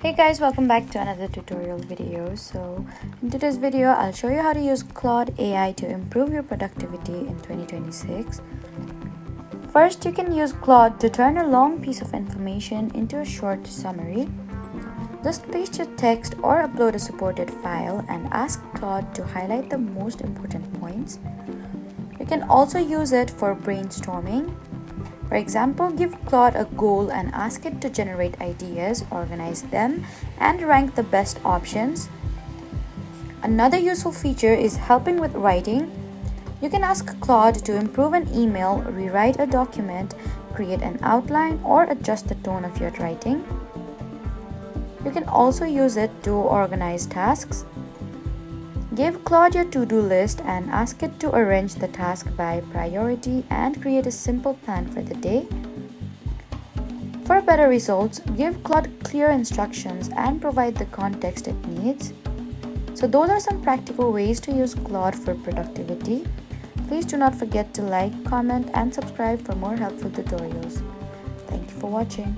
Hey guys, welcome back to another tutorial video. So in today's video, I'll show you how to use Claude AI to improve your productivity in 2026. First, you can use Claude to turn a long piece of information into a short summary. Just paste your text or upload a supported file and ask Claude to highlight the most important points. You can also use it for brainstorming. For example, give Claude a goal and ask it to generate ideas, organize them, and rank the best options. Another useful feature is helping with writing. You can ask Claude to improve an email, rewrite a document, create an outline, or adjust the tone of your writing. You can also use it to organize tasks. Give Claude your to-do list and ask it to arrange the task by priority and create a simple plan for the day. For better results, give Claude clear instructions and provide the context it needs. So those are some practical ways to use Claude for productivity. Please do not forget to like, comment, and subscribe for more helpful tutorials. Thank you for watching.